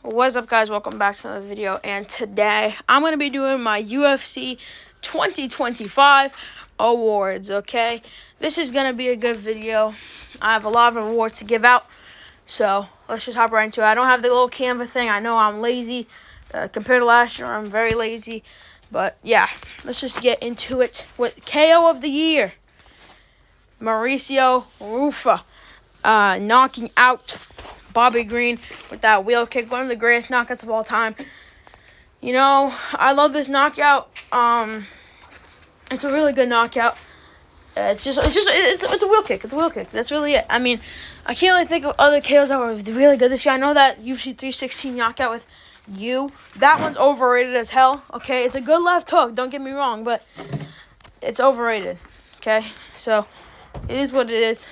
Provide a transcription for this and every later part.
What's up, guys? Welcome back to another video. And today I'm going to be doing my UFC 2025 awards, okay? This is going to be a good video. I have a lot of awards to give out, so let's just hop right into it. I don't have the little Canva thing. I know I'm lazy. Compared to last year, I'm very lazy. But yeah, let's just get into it with KO of the year. Mauricio Rufa knocking out Bobby Green with that wheel kick, one of the greatest knockouts of all time. You know, I love this knockout. It's a really good knockout. It's a wheel kick. It's a wheel kick. That's really it. I mean, I can't really think of other KOs that were really good this year. I know that UFC 316 knockout with you. That one's overrated as hell. Okay, it's a good left hook. Don't get me wrong, but it's overrated. Okay, so it is what it is.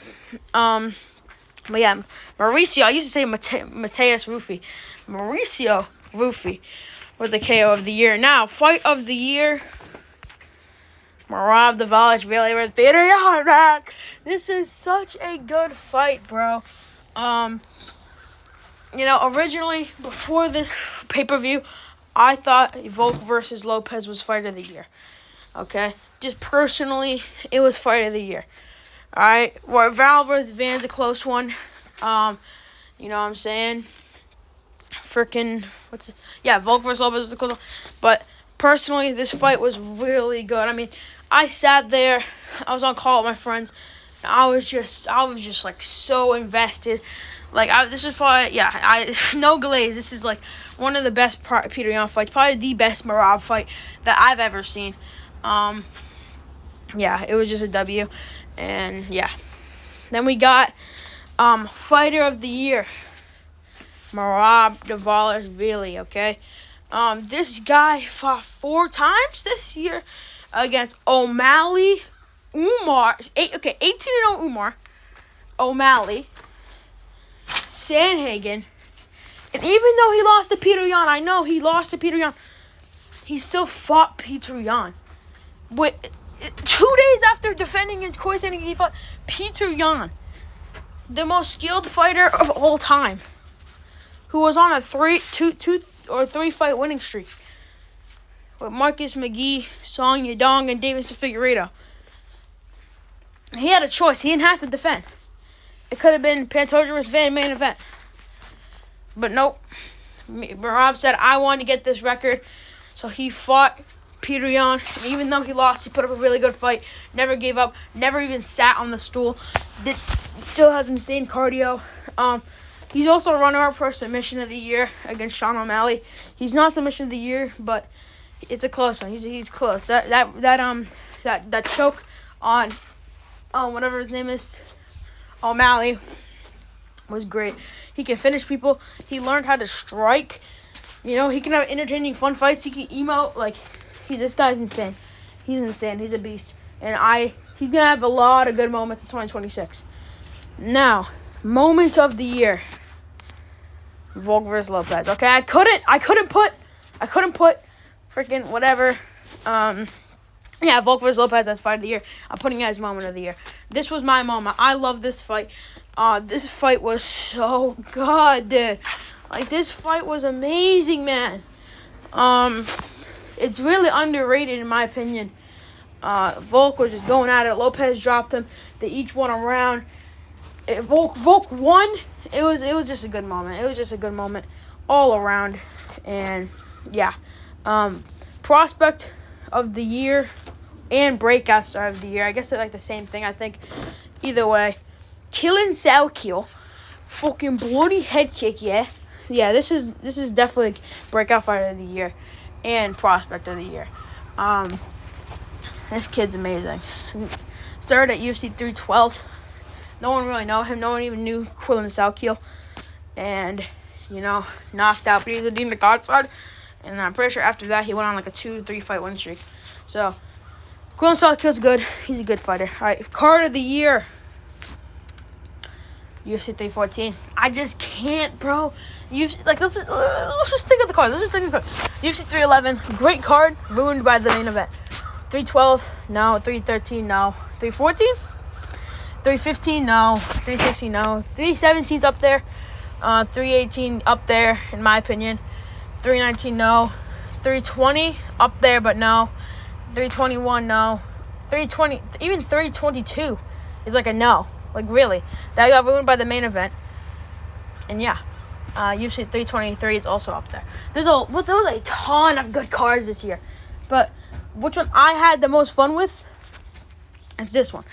But yeah, Mauricio, I used to say Mateus Rufi. Mauricio Rufi was the KO of the year. Now, fight of the year. Merab Dvalishvili really was Peter Yan, man. This is such a good fight, bro. You know, originally, before this pay-per-view, I thought Volk versus Lopez was fight of the year. Okay? Just personally, it was fight of the year. All right, well, Val versus Van's a close one. You know what I'm saying? Volk versus Lopez was a close one. But personally, this fight was really good. I mean, I sat there. I was on call with my friends. I was just like so invested. Like this was probably no glaze. This is like one of the best Peter Yan fights. Probably the best Merab fight that I've ever seen. Yeah, it was just a W. And yeah, then we got fighter of the year, Merab Dvalishvili. Okay, this guy fought 4 times this year against O'Malley, Umar. 18-0 Umar, O'Malley, Sandhagen, and even though he lost to Peter Yan, I know he lost to Peter Yan, he still fought Peter Yan. But 2 days after defending against Corey Sandhagen, he fought Peter Yan, the most skilled fighter of all time, who was on a 3 fight winning streak with Marcus McGee, Song Yadong, and Davidson Figueiredo. He had a choice. He didn't have to defend. It could have been Pantoja versus Van main event. But nope. Merab said, I want to get this record. So he fought Peter Yan, even though he lost, he put up a really good fight. Never gave up. Never even sat on the stool. Still has insane cardio. He's also a runner-up for submission of the year against Sean O'Malley. He's not submission of the year, but it's a close one. He's close. That choke on whatever his name is, O'Malley, was great. He can finish people. He learned how to strike. You know, he can have entertaining, fun fights. He can emote like. This guy's insane. He's insane. He's a beast. And he's going to have a lot of good moments in 2026. Now, moment of the year. Volk versus Lopez. Okay, I couldn't put freaking whatever. Volk versus Lopez as fight of the year. I'm putting it as moment of the year. This was my moment. I love this fight. This fight was so good, dude. Like, this fight was amazing, man. It's really underrated in my opinion. Volk was just going at it. Lopez dropped him. They each won a round. Volk won. It was just a good moment. It was just a good moment all around. And yeah, prospect of the year and breakout star of the year. I guess they're like the same thing. I think either way. Killing Salkiel, fucking bloody head kick. Yeah. This is definitely breakout fighter of the year. And prospect of the year. This kid's amazing. Started at UFC 312. No one really know him. No one even knew Quillen Salkiel. And, you know, knocked out. But he's a deemed a godsend. And I'm pretty sure after that he went on like a 2-3 fight win streak. So, Quillen Salkiel's good. He's a good fighter. Alright, card of the year. UFC 314. I just can't, bro. Let's just think of the card. UFC 311, great card, ruined by the main event. 312, no. 313, no. 314, 315, no. 316, no. 317's up there. 318 up there, in my opinion. 319, no. 320 up there, but no. 321, no. 320, even 322 is like a no. Like, really. That got ruined by the main event. And yeah, UFC 323 is also up there. There was a ton of good cards this year. But which one I had the most fun with? It's this one.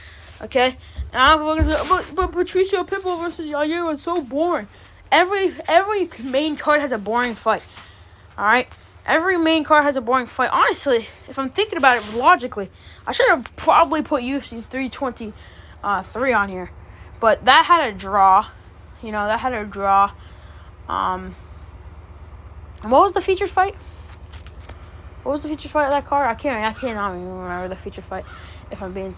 Okay? But Patricio Pitbull versus Yair was so boring. Every main card has a boring fight. Alright? Every main card has a boring fight. Honestly, if I'm thinking about it logically, I should have probably put UFC 323 on here. But that had a draw. That had a draw. What was the featured fight? What was the featured fight of that card? I can't even remember the featured fight. If I'm being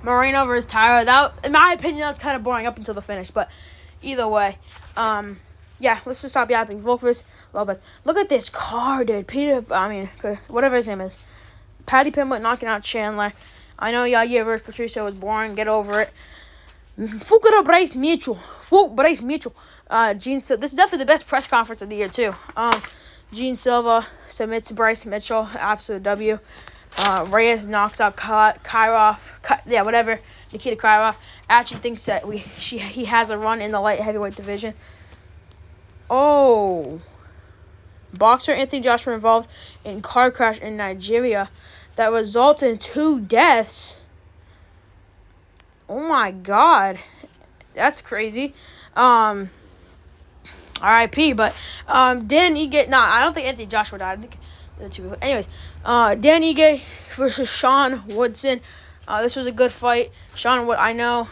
Moreno versus Tyra. That, in my opinion, that was kind of boring up until the finish. But either way, yeah, let's just stop yapping. Volk versus Lopez. Look at this card, dude. Whatever his name is. Paddy Pimblett knocking out Chandler. I know Yair versus Patricio was boring. Get over it. Bryce Mitchell. Gene Silva. This is definitely the best press conference of the year, too. Gene Silva submits Bryce Mitchell. Absolute W. Reyes knocks out Nikita Krylov. Actually thinks that he has a run in the light heavyweight division. Oh. Boxer Anthony Joshua involved in car crash in Nigeria that resulted in 2 deaths. Oh my God. That's crazy. R.I.P. But Dan Ige. Nah, I don't think Anthony Joshua died. I think the 2 people. Anyways, Dan Ige versus Sean Woodson. This was a good fight. Sean Woodson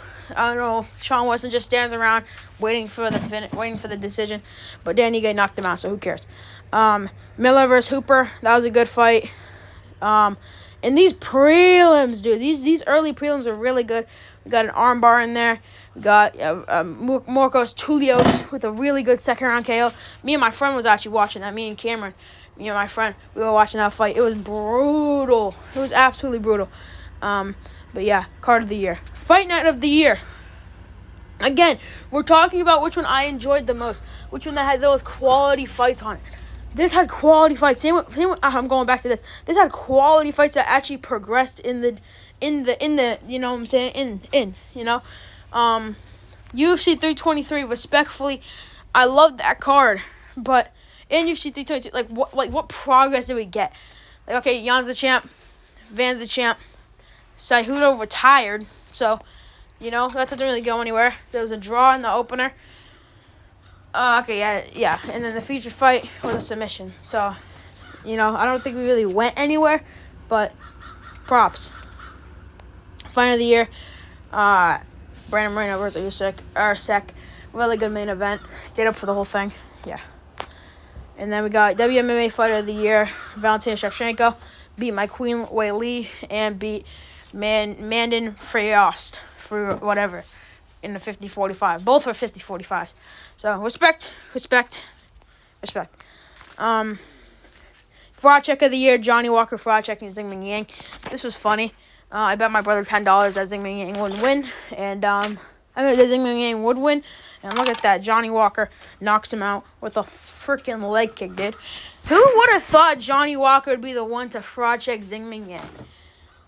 just stands around waiting for the decision. But Dan Ige knocked him out, so who cares? Miller versus Hooper. That was a good fight. And these prelims, dude. These early prelims are really good. We got an armbar in there. We got Marcos Tulios with a really good second-round KO. Me and my friend was actually watching that. Me and Cameron. Me and my friend, we were watching that fight. It was brutal. It was absolutely brutal. But yeah, card of the year. Fight night of the year. Again, we're talking about which one I enjoyed the most. Which one that had those quality fights on it. This had quality fights. Same with, I'm going back to this. This had quality fights that actually progressed in the you know what I'm saying? UFC 323, respectfully, I love that card. But in UFC 322, what progress did we get? Like, okay, Jan's the champ, Van's the champ, Cejudo retired, so, that doesn't really go anywhere. There was a draw in the opener. Yeah, and then the feature fight was a submission. So, I don't think we really went anywhere, but props. Fight of the year, Brandon Moreno versus Usyk. Really good main event. Stayed up for the whole thing. Yeah. And then we got WMMA Fighter of the Year, Valentina Shevchenko beat my Queen Wei Li and beat Mandin Friost for whatever in the 50-45. Both were 50-45. So respect. Fraud check of the year, Johnny Walker fraud checking Xingming Yang. This was funny. I bet my brother $10 that Xingming Yang would win, and I bet that Xingming Yang would win. And look at that, Johnny Walker knocks him out with a freaking leg kick, dude. Who would have thought Johnny Walker would be the one to fraud check Xingming Yang?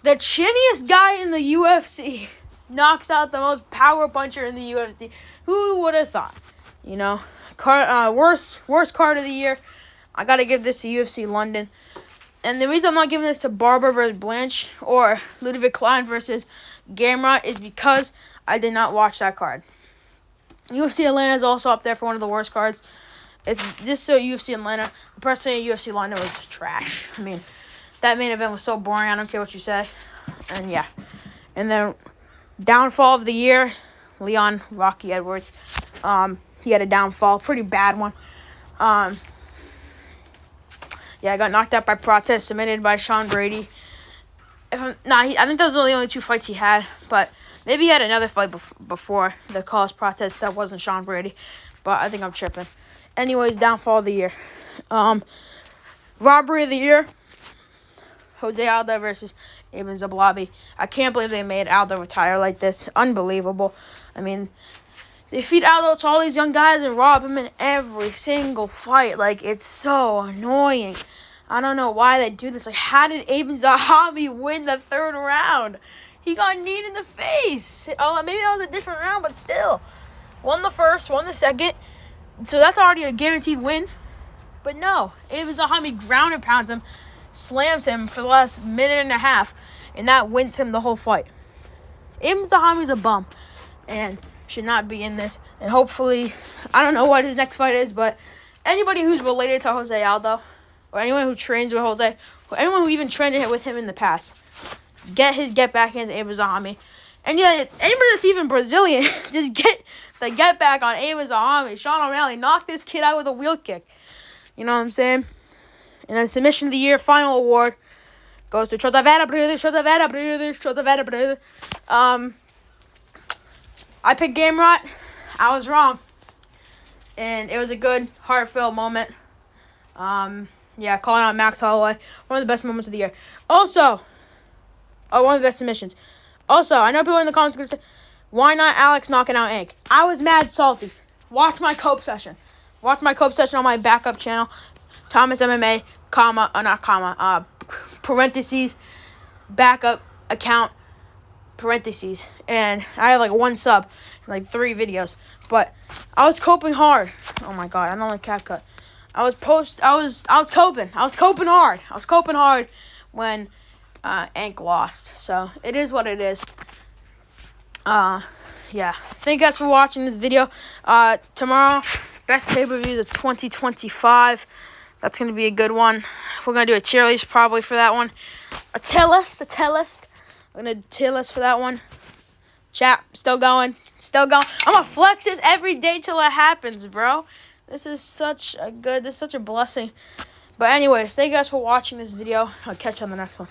The chinniest guy in the UFC knocks out the most power puncher in the UFC. Who would have thought? Worst card of the year. I gotta give this to UFC London. And the reason I'm not giving this to Barber versus Blanche or Ludwig Klein versus Gamrot is because I did not watch that card. UFC Atlanta is also up there for one of the worst cards. It's just so UFC Atlanta. Personally, UFC London was trash. I mean, that main event was so boring. I don't care what you say. And yeah. And then downfall of the year, Leon Rocky Edwards. He had a downfall, pretty bad one. Yeah, I got knocked out by protest submitted by Sean Brady. I think those were the only 2 fights he had, but maybe he had another fight before the cause protest that wasn't Sean Brady, but I think I'm tripping. Anyways, downfall of the year. Robbery of the year, Jose Aldo versus Ibn Zablabi. I can't believe they made Aldo retire like this. Unbelievable. I mean, They feed Aldo to all these young guys and rob him in every single fight. Like, it's so annoying. I don't know why they do this. Like, how did Aben Zahabi win the third round? He got kneed in the face. Oh, maybe that was a different round, but still. Won the first, won the second. So that's already a guaranteed win. But no, Aben Zahabi ground and pounds him, slams him for the last minute and a half, and that wins him the whole fight. Aben Zahabi's a bum and should not be in this. And hopefully, I don't know what his next fight is, but anybody who's related to Jose Aldo, or anyone who trains with Jose, or anyone who even trained with him in the past, get back against Aben Zahabi. And yeah, anybody that's even Brazilian, just get the get back on Aben Zahabi. Sean O'Malley knocked this kid out with a wheel kick. You know what I'm saying? And then submission of the year final award goes to Chotavera brother. I picked Game Rot. I was wrong. And it was a good, heartfelt moment. Yeah, calling out Max Holloway. One of the best moments of the year. Also, one of the best submissions. Also, I know people in the comments are going to say, why not Alex knocking out Hank? I was mad salty. Watch my cope session. Watch my cope session on my backup channel. Thomas MMA, parentheses, backup account, parentheses. And I have like 1 sub and like 3 videos. But I was coping hard. Oh my god, I don't like CapCut. I was coping. I was coping hard. I was coping hard when Hank lost. So it is what it is. Yeah. Thank you guys for watching this video. Tomorrow, best pay-per-views of 2025. That's going to be a good one. We're going to do a tier list probably for that one. A tier list. We're going to do a tier list for that one. Chat, still going. I'm going to flex this every day till it happens, bro. This is such a blessing. But anyways, thank you guys for watching this video. I'll catch you on the next one.